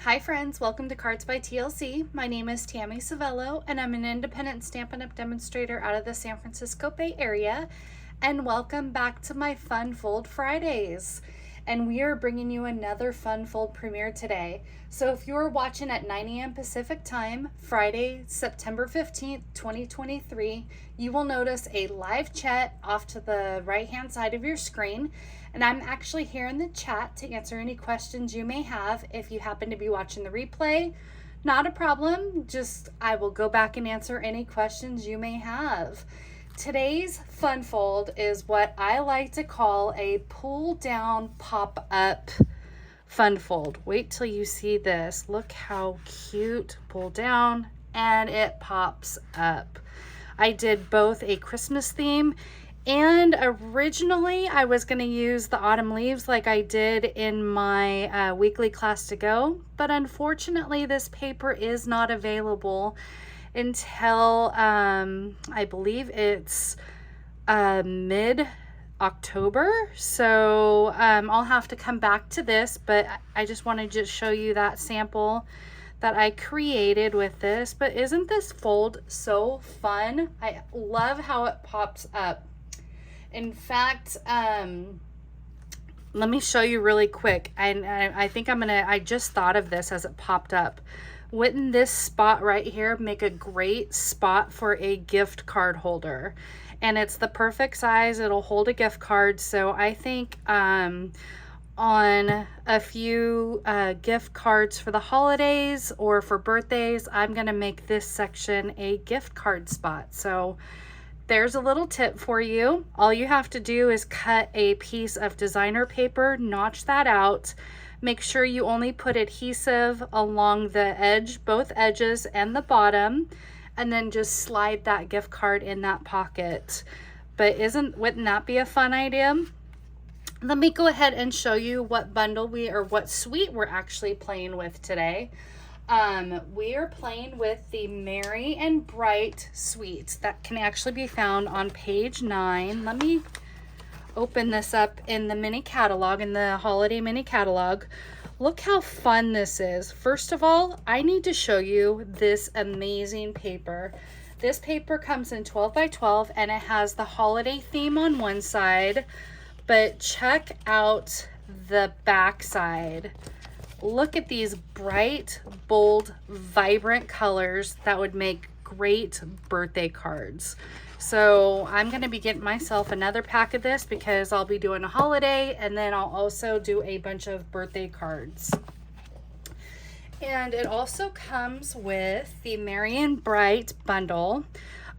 Hi friends, welcome to Cards by TLC. My name is Tammy Savello and I'm an independent Stampin' Up! Demonstrator out of the San Francisco Bay Area. And welcome back to my Fun Fold Fridays. And we are bringing you another Fun Fold premiere today. So if you're watching at 9 a.m. Pacific time, Friday, September 15th, 2023, you will notice a live chat off to the right-hand side of your screen. And I'm actually here in the chat to answer any questions you may have. If you happen to be watching the replay, not a problem. Just I will go back and answer any questions you may have. Today's Fun Fold is what I like to call a pull down pop up Fun Fold. Wait till you see this. Look how cute. Pull down and it pops up. I did both a Christmas theme and originally I was going to use the autumn leaves like I did in my weekly class to go, but unfortunately this paper is not available until I believe it's mid-October. So I'll have to come back to this, but I just want to just show you that sample that I created with this. But isn't this fold so fun? I love how it pops up. In fact, let me show you really quick. I think I just thought of this as it popped up. Wouldn't this spot right here make a great spot for a gift card holder? And it's the perfect size. It'll hold a gift card. So I think on a few gift cards for the holidays or for birthdays, I'm going to make this section a gift card spot. So there's a little tip for you. All you have to do is cut a piece of designer paper, notch that out. Make sure you only put adhesive along the edge, both edges and the bottom, and then just slide that gift card in that pocket. But wouldn't that be a fun idea? Let me go ahead and show you what bundle what suite we're actually playing with today. We are playing with the Merry and Bright suite that can actually be found on page 9. Let me open this up in the mini catalog, in the holiday mini catalog. Look how fun this is. First of all, I need to show you this amazing paper. This paper comes in 12 by 12 and it has the holiday theme on one side, but check out the back side. Look at these bright, bold, vibrant colors that would make great birthday cards. So I'm going to be getting myself another pack of this because I'll be doing a holiday and then I'll also do a bunch of birthday cards. And it also comes with the Merry and Bright bundle.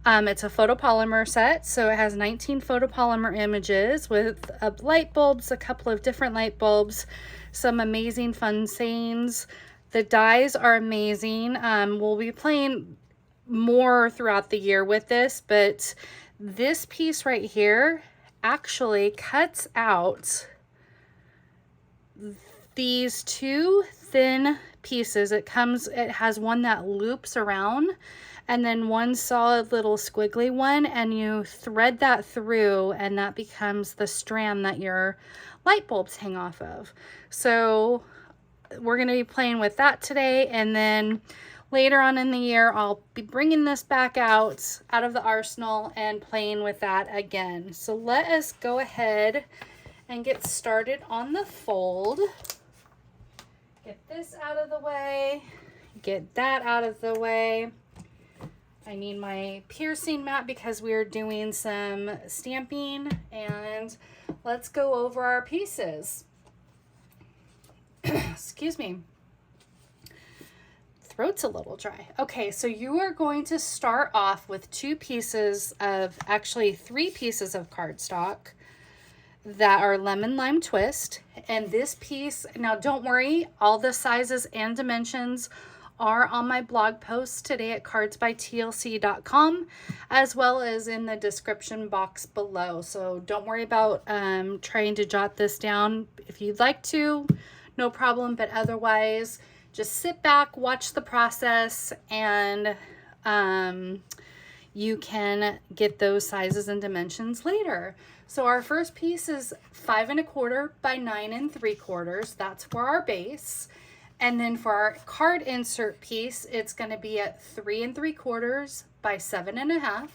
It's a photopolymer set, so it has 19 photopolymer images with light bulbs, a couple of different light bulbs, some amazing fun sayings. The dies are amazing. We'll be playing more throughout the year with this, but this piece right here actually cuts out these two thin pieces. It has one that loops around and then one solid little squiggly one, and you thread that through and that becomes the strand that your light bulbs hang off of. So we're going to be playing with that today, and then later on in the year I'll be bringing this back out of the arsenal and playing with that again. So let us go ahead and get started on the fold. Get this out of the way, get that out of the way. I need my piercing mat because we're doing some stamping, and let's go over our pieces. Excuse me. Throat's a little dry. Okay, so you are going to start off with three pieces of cardstock that are lemon lime twist. And this piece, now don't worry, all the sizes and dimensions are on my blog post today at cardsbytlc.com, as well as in the description box below. So don't worry about trying to jot this down. If you'd like to, no problem, but otherwise just sit back, watch the process, and you can get those sizes and dimensions later. So our first piece is 5 1/4 by 9 3/4. That's for our base. And then for our card insert piece, it's going to be at 3 3/4 by 7.5.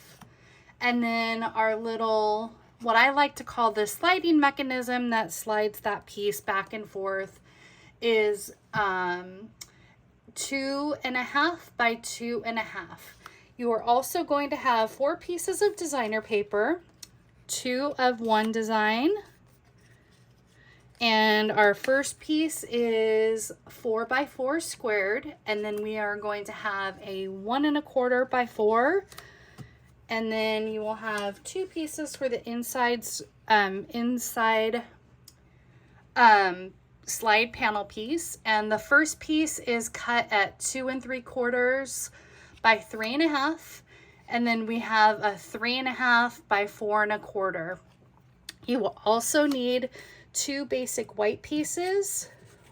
And then our little, what I like to call the sliding mechanism that slides that piece back and forth, is 2.5 by 2.5. You are also going to have 4 pieces of designer paper, 2 of one design. And our first piece is 4 by 4 squared, and then we are going to have a 1 1/4 by 4, and then you will have 2 pieces for the inside slide panel piece, and the first piece is cut at 2 3/4 by 3.5, and then we have a 3.5 by 4 1/4. You will also need 2 basic white pieces,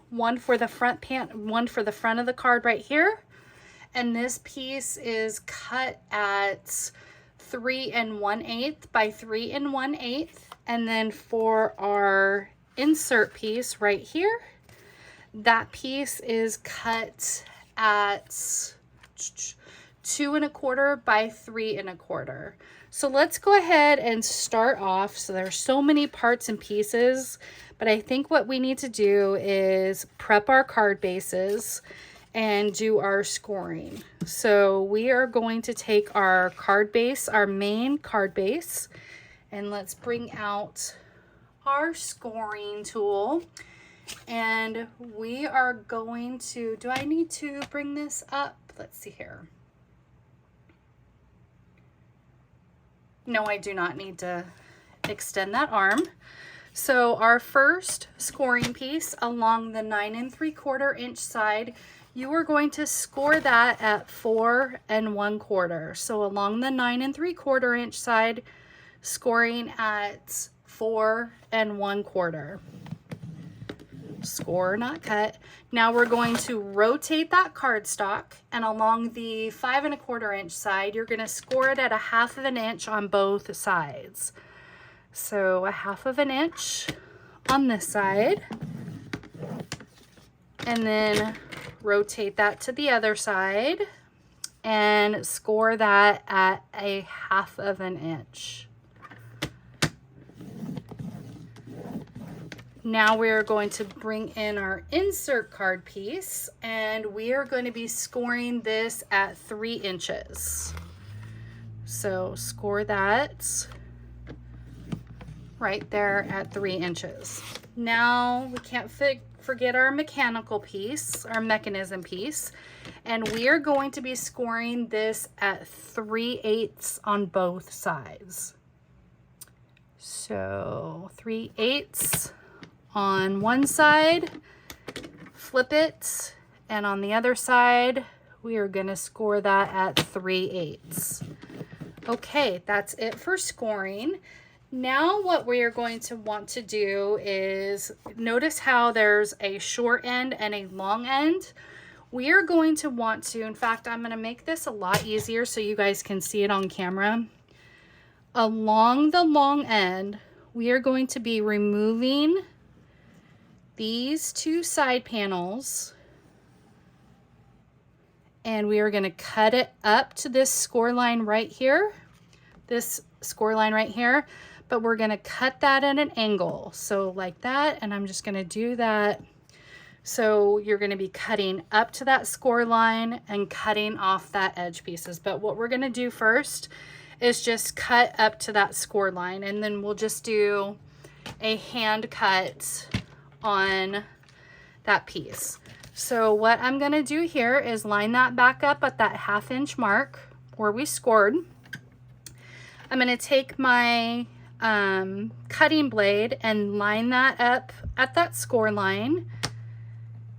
one for the front of the card right here, and this piece is cut at 3 1/8 by 3 1/8. And then for our insert piece right here, that piece is cut at 2 1/4 by 3 1/4. So let's go ahead and start off. So there's so many parts and pieces, but I think what we need to do is prep our card bases and do our scoring. So we are going to take our card base, our main card base, and let's bring out our scoring tool. And we are going to, do I need to bring this up? Let's see here. No, I do not need to extend that arm. So our first scoring piece along the 9 3/4 inch side, you are going to score that at 4 1/4. So along the 9 3/4 inch side, scoring at 4 1/4. Score, not cut. Now we're going to rotate that cardstock, and along the 5 1/4 inch side, you're going to score it at 1/2 inch on both sides. So 1/2 inch on this side, and then rotate that to the other side and score that at 1/2 inch. Now we're going to bring in our insert card piece, and we are going to be scoring this at 3 inches. So score that right there at 3 inches. Now we can't forget our mechanical piece, our mechanism piece, and we are going to be scoring this at 3/8 on both sides. So 3/8 on one side, flip it, and on the other side, we are going to score that at 3/8. Okay, that's it for scoring. Now what we are going to want to do is, notice how there's a short end and a long end. We are going to want to, in fact, I'm going to make this a lot easier so you guys can see it on camera. Along the long end, we are going to be removing these 2 side panels, and we are going to cut it up to this score line right here, but we're going to cut that at an angle, so like that, and I'm just going to do that. So you're going to be cutting up to that score line and cutting off that edge pieces, but what we're going to do first is just cut up to that score line, and then we'll just do a hand cut on that piece. So what I'm going to do here is line that back up at that 1/2 inch mark where we scored. I'm going to take my cutting blade and line that up at that score line,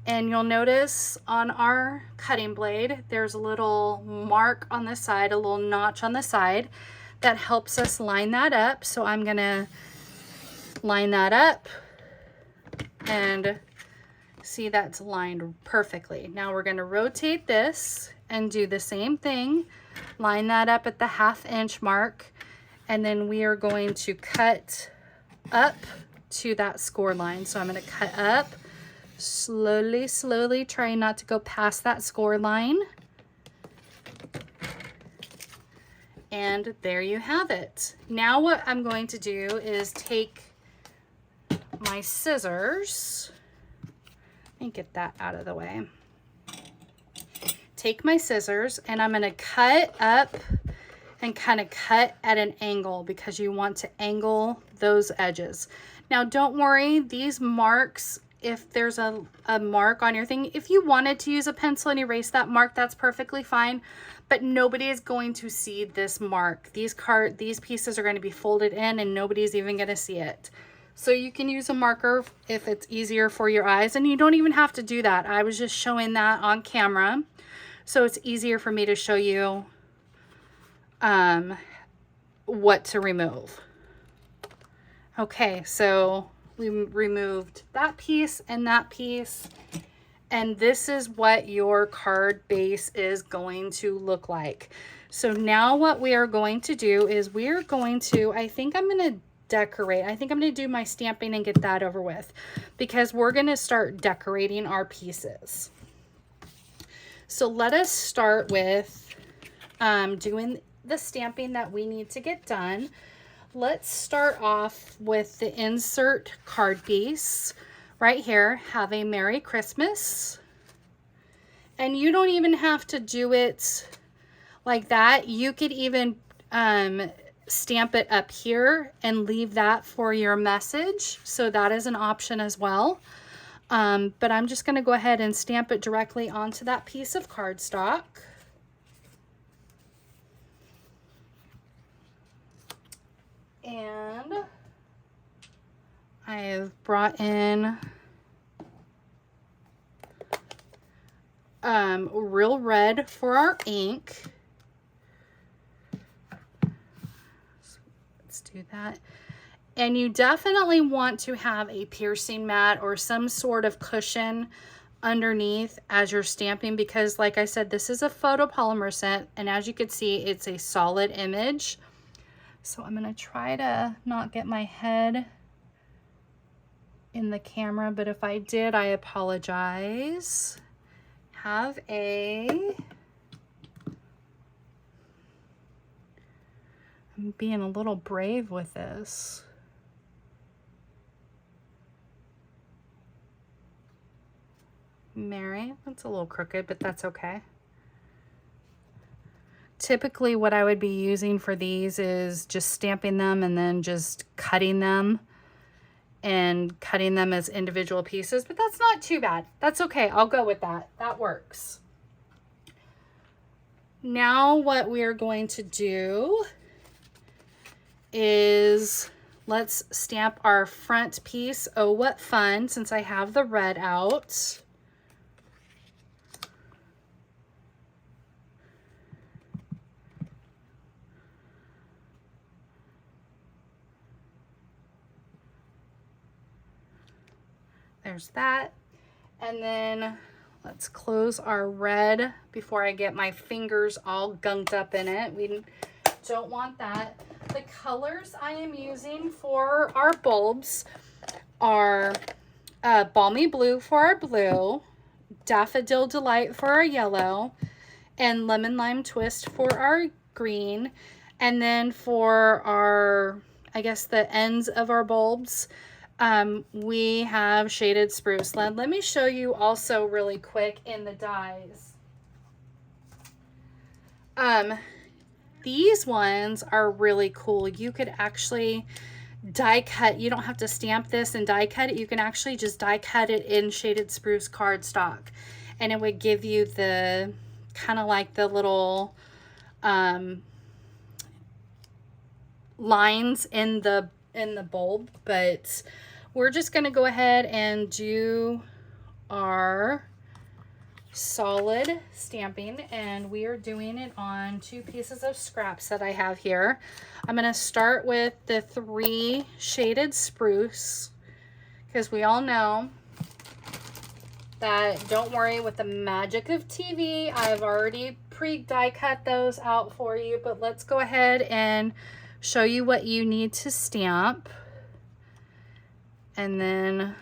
and you'll notice on our cutting blade there's a little mark on the side, a little notch on the side that helps us line that up. So I'm going to line that up, and see, that's lined perfectly. Now we're going to rotate this and do the same thing, line that up at the 1/2 inch mark, and then we are going to cut up to that score line. So I'm going to cut up Slowly, slowly, trying not to go past that score line. And there you have it. Now what I'm going to do is take my scissors and get that out of the way. Take my scissors and I'm going to cut up and kind of cut at an angle because you want to angle those edges. Now don't worry, these marks, if there's a mark on your thing, if you wanted to use a pencil and erase that mark, that's perfectly fine, but nobody is going to see this mark. These pieces are going to be folded in and nobody's even going to see it. So you can use a marker if it's easier for your eyes, and you don't even have to do that. I was just showing that on camera, so it's easier for me to show you what to remove. Okay, so we removed that piece, and this is what your card base is going to look like. So now what we are going to do is we're going to, I think I'm going to decorate. I think I'm going to do my stamping and get that over with, because we're going to start decorating our pieces. So let us start with doing the stamping that we need to get done. Let's start off with the insert card piece right here. Have a Merry Christmas. And you don't even have to do it like that. You could even stamp it up here and leave that for your message. So that is an option as well. But I'm just going to go ahead and stamp it directly onto that piece of cardstock. And I have brought in real red for our ink. So let's do that. And you definitely want to have a piercing mat or some sort of cushion underneath as you're stamping, because like I said, this is a photopolymer set, and as you can see, it's a solid image. So I'm going to try to not get my head in the camera, but if I did, I apologize. I'm being a little brave with this. Mary, that's a little crooked, but that's okay. Typically what I would be using for these is just stamping them and then just cutting them as individual pieces, but that's not too bad. That's okay. I'll go with that. That works. Now what we are going to do is let's stamp our front piece. Oh, what fun, since I have the red out. There's that. And then let's close our red before I get my fingers all gunked up in it. We don't want that. The colors I am using for our bulbs are Balmy Blue for our blue, Daffodil Delight for our yellow, and Lemon Lime Twist for our green. And then for our, I guess the ends of our bulbs, we have Shaded Spruce. Let me show you also really quick in the dies. These ones are really cool. You could actually die cut. You don't have to stamp this and die cut it. You can actually just die cut it in Shaded Spruce cardstock, and it would give you the kind of like the little lines in the bulb. But we're just going to go ahead and do our solid stamping, and we are doing it on 2 pieces of scraps that I have here. I'm going to start with the 3 Shaded Spruce, because we all know that, don't worry, with the magic of TV, I've already pre-die cut those out for you, but let's go ahead and show you what you need to stamp. And then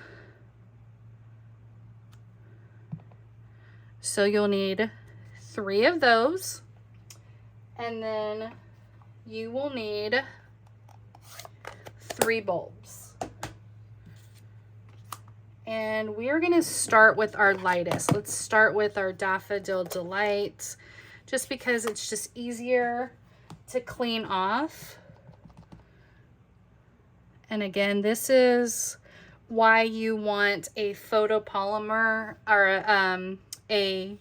So you'll need 3 of those. And then you will need 3 bulbs. And we are going to start with our lightest. Let's start with our Daffodil Delight, just because it's just easier to clean off. And again, this is why you want a photopolymer or a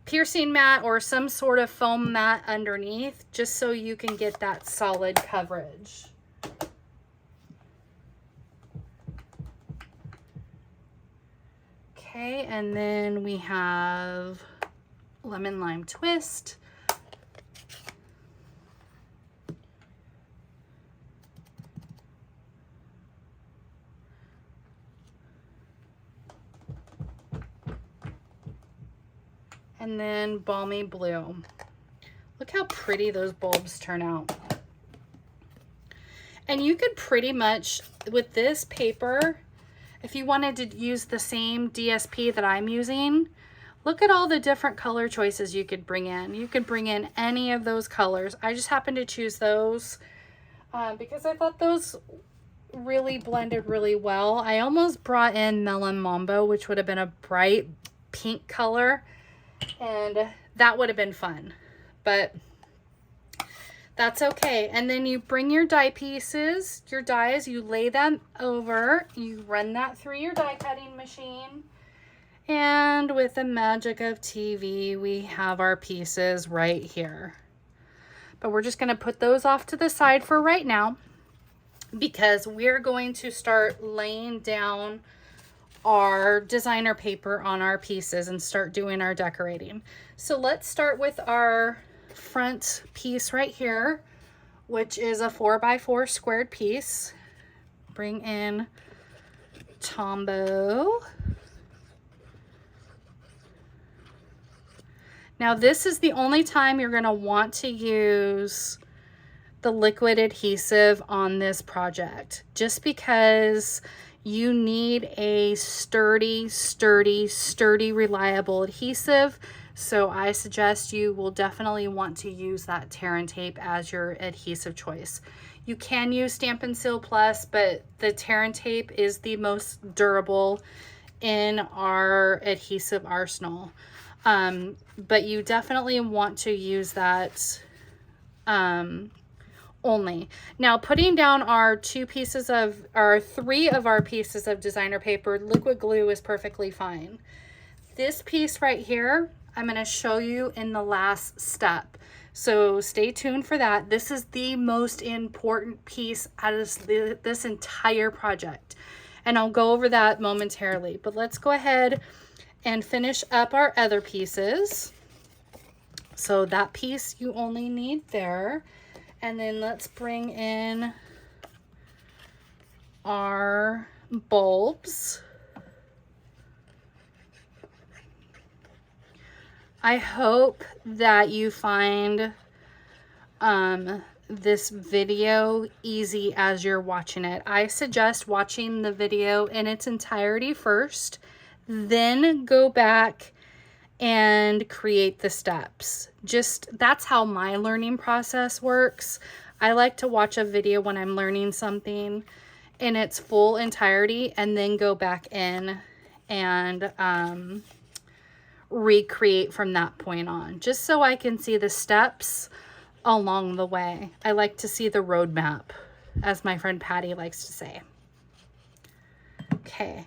piercing mat or some sort of foam mat underneath, just so you can get that solid coverage. Okay, and then we have lemon lime twist. And then balmy blue. Look how pretty those bulbs turn out. And you could pretty much, with this paper, if you wanted to use the same DSP that I'm using, look at all the different color choices you could bring in. You could bring in any of those colors. I just happened to choose those because I thought those really blended really well. I almost brought in Melon Mambo, which would have been a bright pink color, and that would have been fun, but that's okay. And then you bring your die pieces, your dies, you lay them over, you run that through your die cutting machine, and with the magic of TV, we have our pieces right here. But we're just going to put those off to the side for right now, because we're going to start laying down our designer paper on our pieces and start doing our decorating. So let's start with our front piece right here, which is a 4x4 squared piece. Bring in Tombow. Now this is the only time you're going to want to use the liquid adhesive on this project, just because you need a sturdy, reliable adhesive. So I suggest you will definitely want to use that tear and tape as your adhesive choice. You can use Stampin' Seal Plus, but the tear and tape is the most durable in our adhesive arsenal. But you definitely want to use that only. Now, putting down our 3 of our pieces of designer paper, liquid glue is perfectly fine. This piece right here, I'm going to show you in the last step. So stay tuned for that. This is the most important piece out of this entire project. And I'll go over that momentarily. But let's go ahead and finish up our other pieces. So that piece you only need there. And then let's bring in our bulbs. I hope that you find this video easy as you're watching it. I suggest watching the video in its entirety first, then go back and create the steps. That's how my learning process works. I like to watch a video when I'm learning something in its full entirety and then go back in and recreate from that point on, just so I can see the steps along the way. I like to see the roadmap, as my friend Patty likes to say. Okay,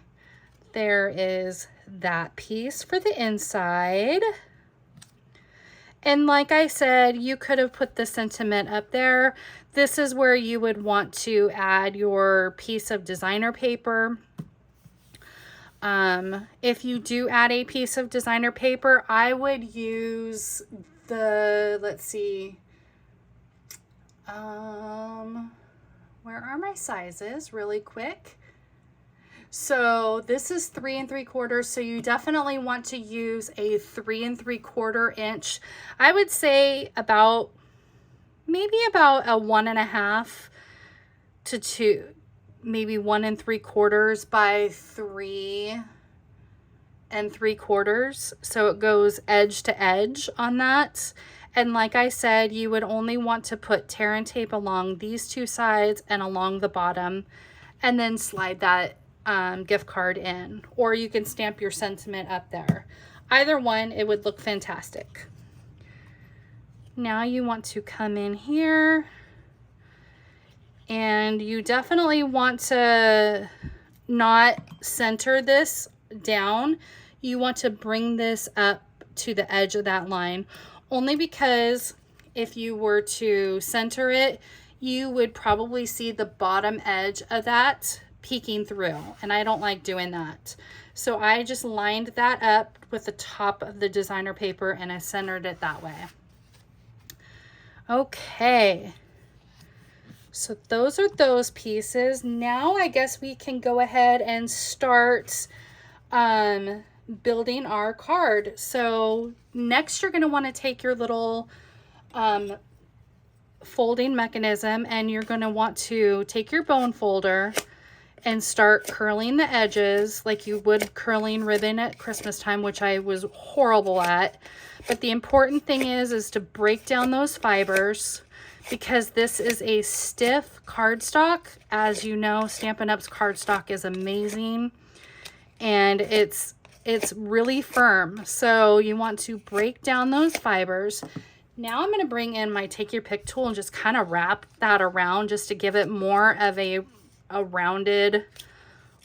there is that piece for the inside. And like I said, you could have put the sentiment up there. This is where you would want to add your piece of designer paper. If you do add a piece of designer paper, I would use the, let's see, where are my sizes really quick? So this is 3 3/4, so you definitely want to use a 3 3/4 inch. I would say maybe about a 1.5 to 2, maybe 1 3/4 by 3 3/4, so it goes edge to edge on that. And like I said, you would only want to put tear and tape along these two sides and along the bottom, and then slide that gift card in, or you can stamp your sentiment up there. Either one, it would look fantastic. Now you want to come in here, and you definitely want to not center this down. You want to bring this up to the edge of that line, only because if you were to center it, you would probably see the bottom edge of that peeking through, and I don't like doing that. So I just lined that up with the top of the designer paper and I centered it that way. Okay, so those are those pieces. Now I guess we can go ahead and start building our card. So next you're going to want to take your little folding mechanism, and you're going to want to take your bone folder and start curling the edges like you would curling ribbon at Christmas time, which I was horrible at. But the important thing is to break down those fibers, because this is a stiff cardstock. As you know, Stampin' Up's cardstock is amazing, and it's really firm. So you want to break down those fibers. Now I'm going to bring in my take your pick tool and just kind of wrap that around, just to give it more of a rounded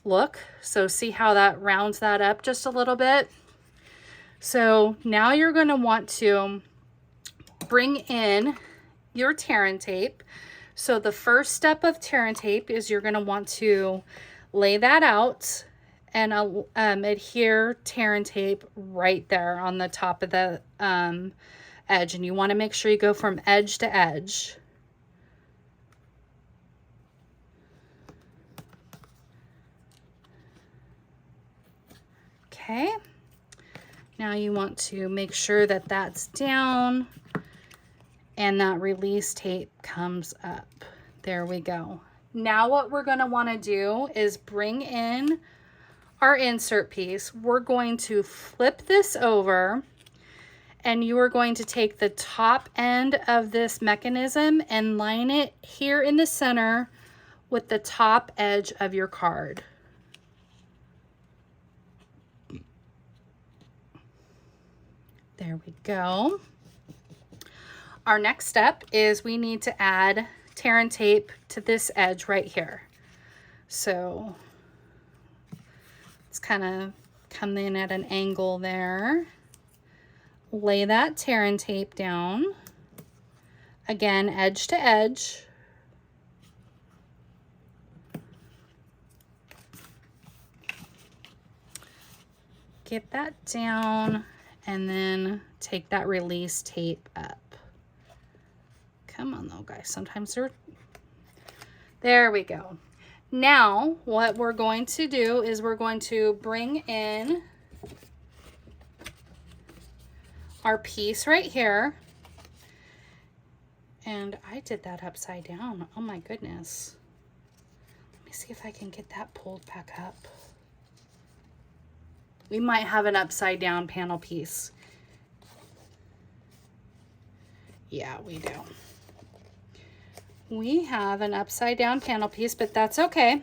look. So see how that rounds that up just a little bit. So now you're going to want to bring in your tear and tape. So the first step of tear and tape is you're going to want to lay that out and adhere tear and tape right there on the top of the edge, and you want to make sure you go from edge to edge. Okay, now you want to make sure that that's down and that release tape comes up. There we go. Now what we're going to want to do is bring in our insert piece. We're going to flip this over, and you are going to take the top end of this mechanism and line it here in the center with the top edge of your card. There we go. Our next step is we need to add tear and tape to this edge right here. So let's kind of come in at an angle there. Lay that tear and tape down. Again, edge to edge. Get that down, and then take that release tape up. Come on though, guys. Sometimes there we go. Now what we're going to do is we're going to bring in our piece right here. And I did that upside down. Oh my goodness. Let me see if I can get that pulled back up. We might have an upside down panel piece. Yeah, we do. We have an upside down panel piece, but that's okay.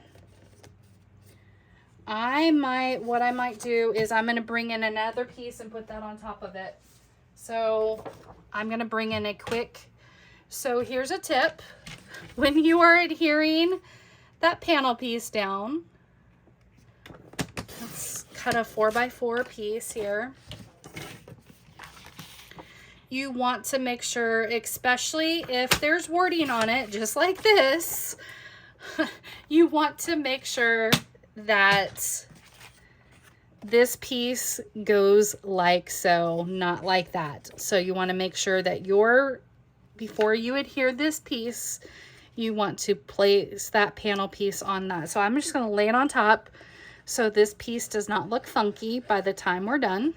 What I might do is I'm going to bring in another piece and put that on top of it. So I'm going to bring in a quick, so here's a tip. When you are adhering that panel piece down, let's cut a 4x4 piece here. You want to make sure, especially if there's wording on it, just like this, you want to make sure that this piece goes like so, not like that. So you want to make sure that before you adhere this piece, you want to place that panel piece on that. So I'm just going to lay it on top so this piece does not look funky by the time we're done.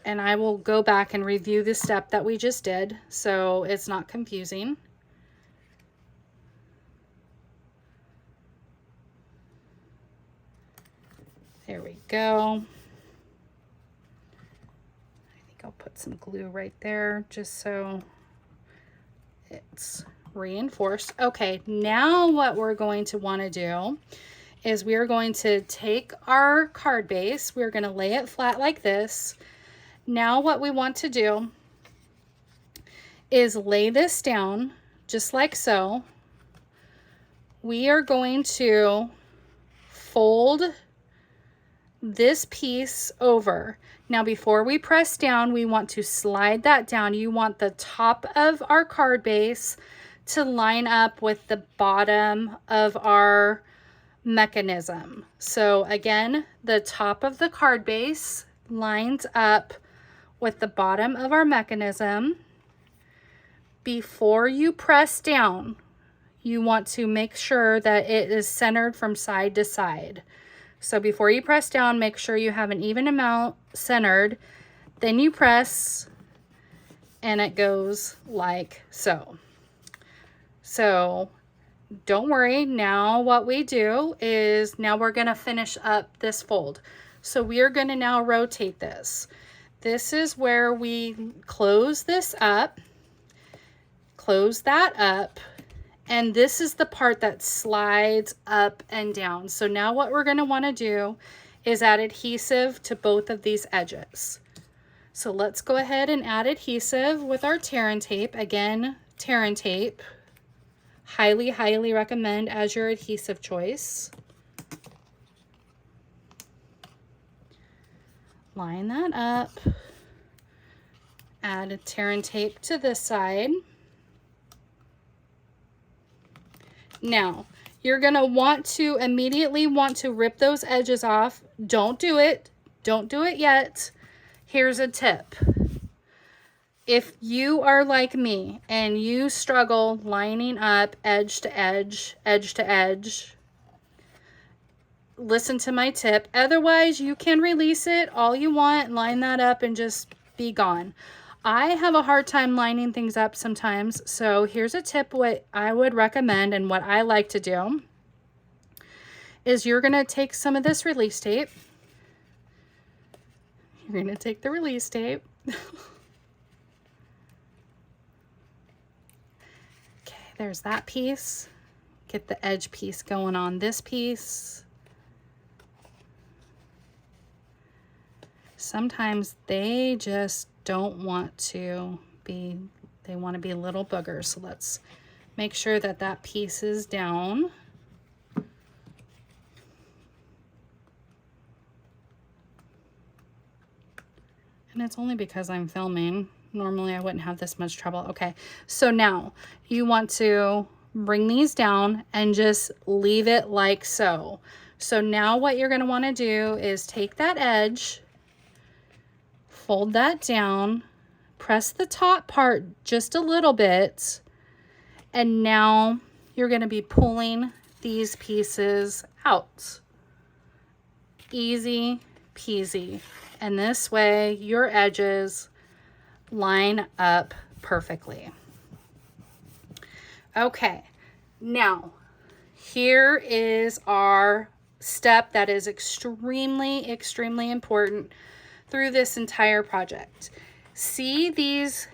And I will go back and review the step that we just did so it's not confusing. There we go. I think I'll put some glue right there just so it's reinforced. Okay, now what we're going to want to do is we are going to take our card base, we're going to lay it flat like this. Now what we want to do is lay this down just like so. We are going to fold this piece over. Now before we press down, we want to slide that down. You want the top of our card base to line up with the bottom of our mechanism. So again, the top of the card base lines up with the bottom of our mechanism. Before you press down, you want to make sure that it is centered from side to side. So before you press down, make sure you have an even amount centered. Then you press and it goes like so. So don't worry. Now what we do is now we're going to finish up this fold. So we are going to now rotate this. This is where we close this up, close that up. And this is the part that slides up and down. So now what we're going to want to do is add adhesive to both of these edges. So let's go ahead and add adhesive with our tear and tape. Again, tear and tape. Highly, highly recommend as your adhesive choice. Line that up. Add a tear and tape to this side. Now, you're going to immediately want to rip those edges off. Don't do it. Don't do it yet. Here's a tip. If you are like me and you struggle lining up edge to edge, edge to edge, listen to my tip. Otherwise, you can release it all you want, line that up, and just be gone. I have a hard time lining things up sometimes, so here's a tip. What I would recommend and what I like to do is you're going to take some of this release tape. You're going to take the release tape. Okay, there's that piece. Get the edge piece going on this piece. Sometimes they just don't want to be, they want to be little boogers. So let's make sure that that piece is down. And it's only because I'm filming. Normally I wouldn't have this much trouble. Okay, so now you want to bring these down and just leave it like so. So now what you're going to want to do is take that edge, fold that down, press the top part just a little bit, and now you're going to be pulling these pieces out. Easy peasy. And this way your edges line up perfectly. Okay, now here is our step that is extremely, extremely important through this entire project. See these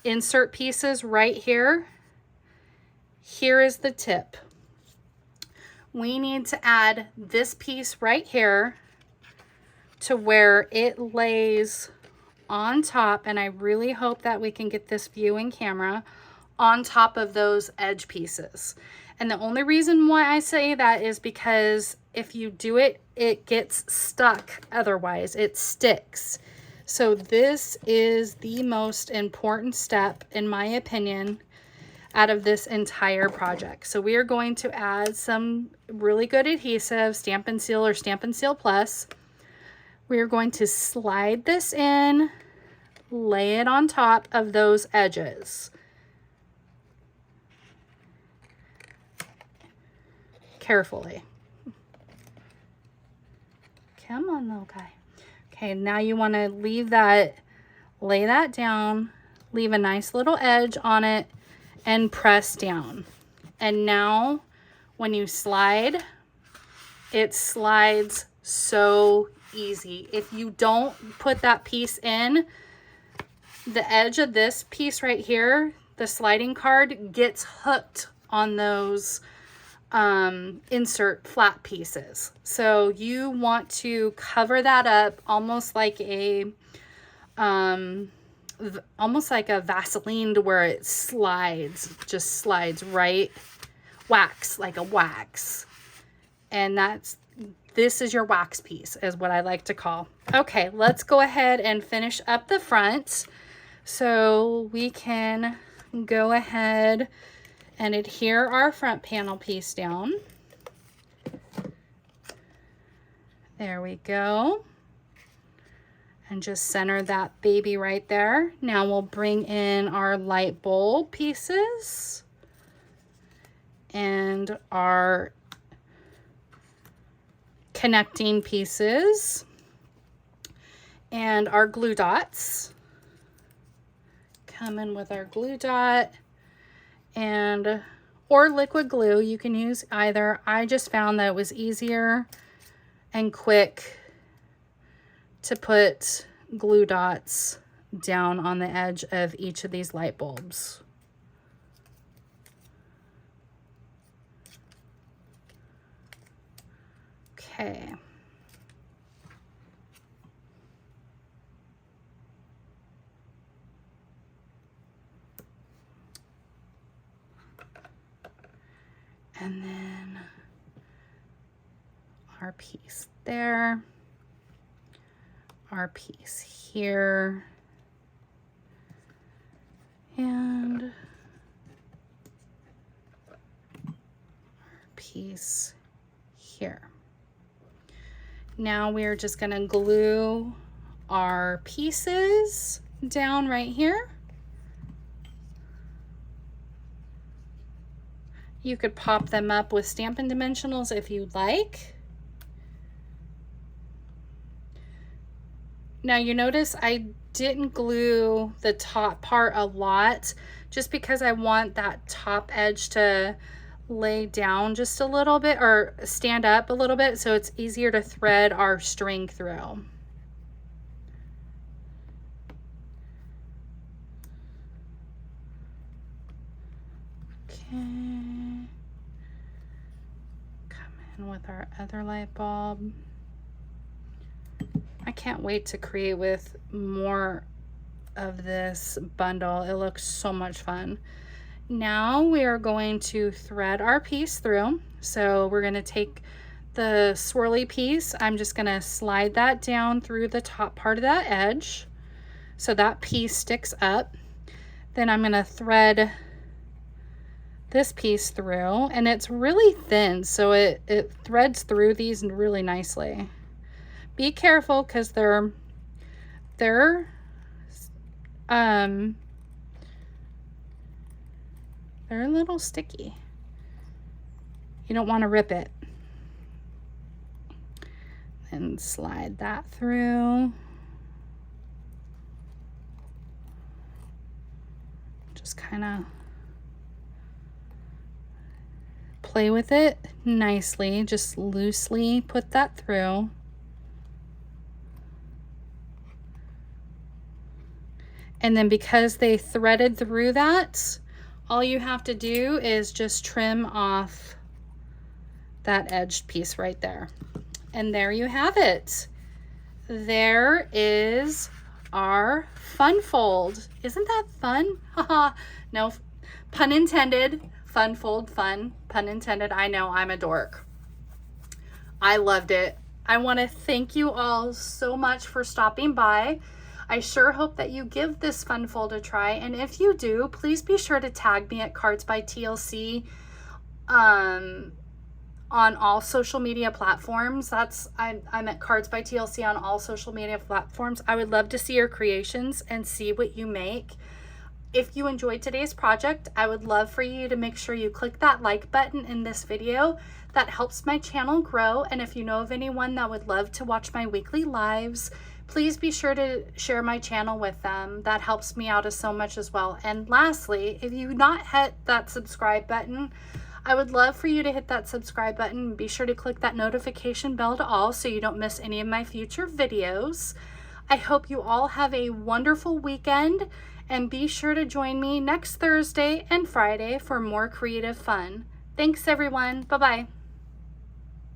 insert pieces right here? Here is the tip. We need to add this piece right here to where it lays on top, and I really hope that we can get this viewing camera on top of those edge pieces. And the only reason why I say that is because if you do it, it gets stuck. Otherwise, it sticks. So this is the most important step, in my opinion, out of this entire project. So we are going to add some really good adhesive, Stampin' Seal or Stampin' Seal Plus. We are going to slide this in, lay it on top of those edges. Carefully. Come on, little guy. Okay, now you want to leave that, lay that down, leave a nice little edge on it, and press down. And now when you slide, It slides so easy. If you don't put that piece in, the edge of this piece right here, the sliding card, gets hooked on those insert flat pieces. So you want to cover that up almost like a Vaseline, to where it slides, just slides right, wax, like a wax. And this is your wax piece, is what I like to call. Okay, let's go ahead and finish up the front. So we can go ahead and adhere our front panel piece down. There we go. And just center that baby right there. Now we'll bring in our light bulb pieces and our connecting pieces and our glue dots. Come in with our glue dot and or liquid glue. You can use either. I just found that it was easier and quick to put glue dots down on the edge of each of these light bulbs. Okay. And then our piece there, our piece here, and our piece here. Now we're just going to glue our pieces down right here. You could pop them up with Stampin' Dimensionals if you'd like. Now you notice I didn't glue the top part a lot, just because I want that top edge to lay down just a little bit, or stand up a little bit, so it's easier to thread our string through. Okay. With our other light bulb. I can't wait to create with more of this bundle. It looks so much fun. Now we are going to thread our piece through. So we're going to take the swirly piece. I'm just going to slide that down through the top part of that edge so that piece sticks up. Then I'm going to thread this piece through, and it's really thin, so it threads through these really nicely. Be careful, because they're a little sticky. You don't want to rip it. And slide that through. Just kind of play with it nicely, just loosely put that through. And then because they threaded through that, all you have to do is just trim off that edged piece right there. And there you have it. There is our fun fold. Isn't that fun? Haha. No, pun intended. Fun fold, fun, pun intended. I know, I'm a dork. I loved it. I want to thank you all so much for stopping by. I sure hope that you give this fun fold a try. And if you do, please be sure to tag me at cardsbytlc on all social media platforms. I'm at cardsbytlc on all social media platforms. I would love to see your creations and see what you make. If you enjoyed today's project, I would love for you to make sure you click that like button in this video. That helps my channel grow. And if you know of anyone that would love to watch my weekly lives, please be sure to share my channel with them. That helps me out so much as well. And lastly, if you've not hit that subscribe button, I would love for you to hit that subscribe button and be sure to click that notification bell to all so you don't miss any of my future videos. I hope you all have a wonderful weekend, and be sure to join me next Thursday and Friday for more creative fun. Thanks everyone. Bye-bye.